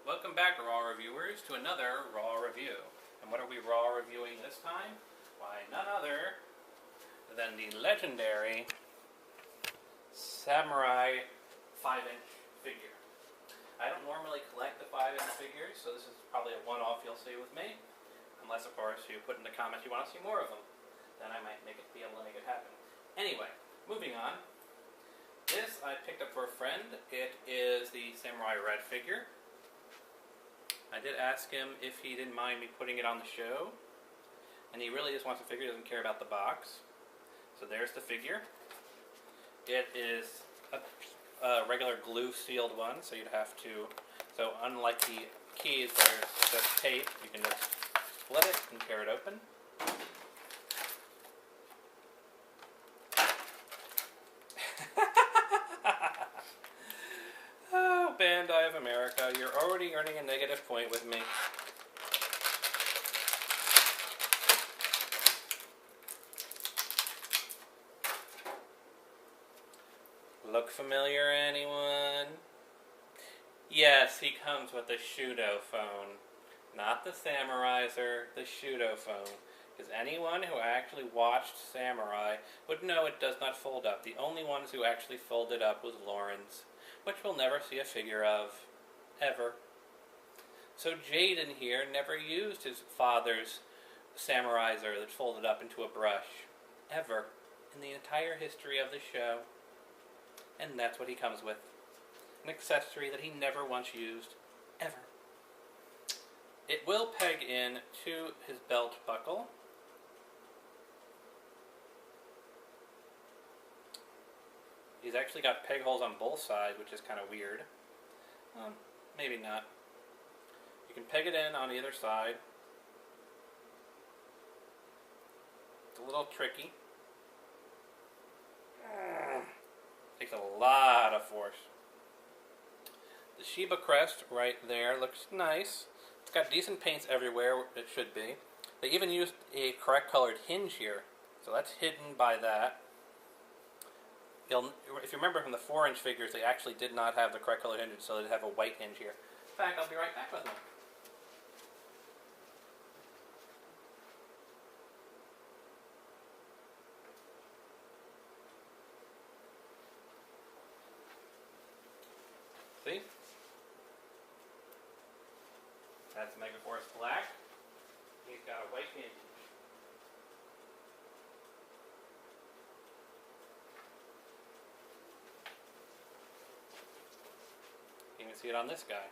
Welcome back, Raw Reviewers, to another Raw review. And what are we Raw reviewing this time? Why, none other than the legendary Samurai 5-inch figure. I don't normally collect the 5-inch figures, so this is probably a one-off you'll see with me. Unless, of course, you put in the comments you want to see more of them. Then I might be able to make it happen. Anyway, moving on. This I picked up for a friend. It is the Samurai Red figure. I did ask him if he didn't mind me putting it on the show. And he really just wants a figure, doesn't care about the box. So there's the figure. It is a regular glue sealed one, so you'd have to, so unlike the keys that are just tape, you can just split it and tear it open. Oh, Bandai of America, you're already earning a negative point with me. Look familiar, anyone? Yes, he comes with the Shudo phone. Not the Samuraizer, the Shudo phone. Because anyone who actually watched Samurai would know it does not fold up. The only ones who actually folded up was Lawrence, which we'll never see a figure of. Ever. So Jaden here never used his father's Samuraizer that folded up into a brush. Ever. In the entire history of the show. And that's what he comes with. An accessory that he never once used. Ever. It will peg in to his belt buckle. He's actually got peg holes on both sides, which is kind of weird. Maybe not. You can peg it in on either side. It's a little tricky. Takes a lot of force. The Shiba crest right there looks nice. It's got decent paints everywhere, it should be. They even used a correct colored hinge here, so that's hidden by that. If you remember from the 4-inch figures, they actually did not have the correct colored hinges, so they'd have a white hinge here. In fact, I'll be right back with them. See? That's Megaforce Black. He's got a white hinge. You can see it on this guy.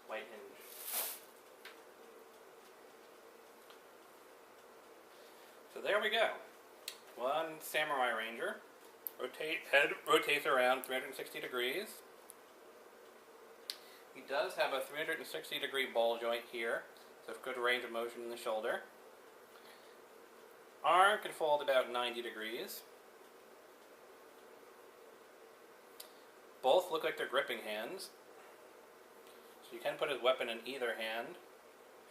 White hinge. So there we go. One Samurai Ranger. Head rotates around 360 degrees. He does have a 360 degree ball joint here, so good range of motion in the shoulder. Arm can fold about 90 degrees. Both look like they're gripping hands. So you can put his weapon in either hand,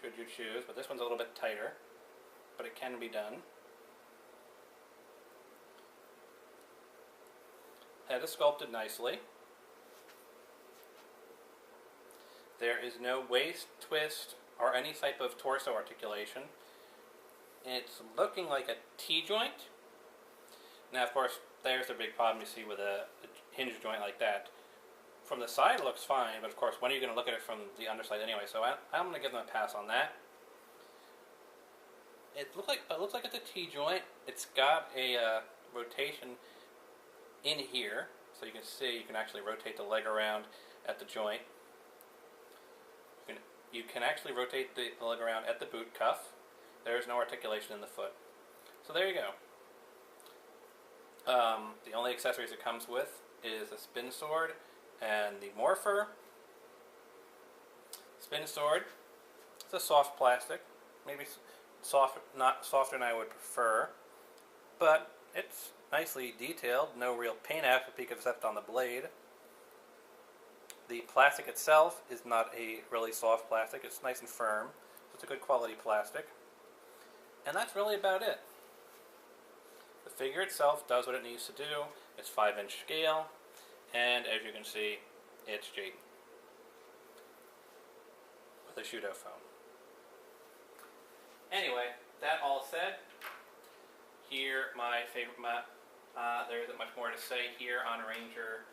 should you choose, but this one's a little bit tighter, but it can be done. Head is sculpted nicely. There is no waist, twist, or any type of torso articulation. It's looking like a T-joint. Now, of course, there's the big problem you see with a hinge joint like that. From the side, it looks fine, but of course, when are you going to look at it from the underside anyway? So I'm going to give them a pass on that. It looks like it's a T-joint. It's got a rotation in here, so you can see you can actually rotate the leg around at the joint. You can actually rotate the leg around at the boot cuff. There is no articulation in the foot. So there you go. The only accessories it comes with is a spin sword and the morpher. Spin sword. It's a soft plastic. Maybe not softer than I would prefer. But it's nicely detailed. No real paint applique except on the blade. The plastic itself is not a really soft plastic. It's nice and firm. So it's a good quality plastic. And that's really about it. The figure itself does what it needs to do. It's 5-inch scale. And as you can see, it's Jaden. the Shudo phone. Anyway, that all said, here my favorite map. There isn't much more to say here on Ranger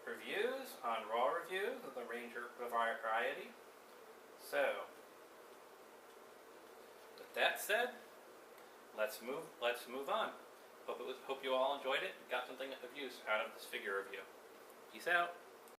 reviews, on Raw reviews of the Ranger variety. So, with that said, let's move on. Hope you all enjoyed it and got something of use out of this figure review. Peace out.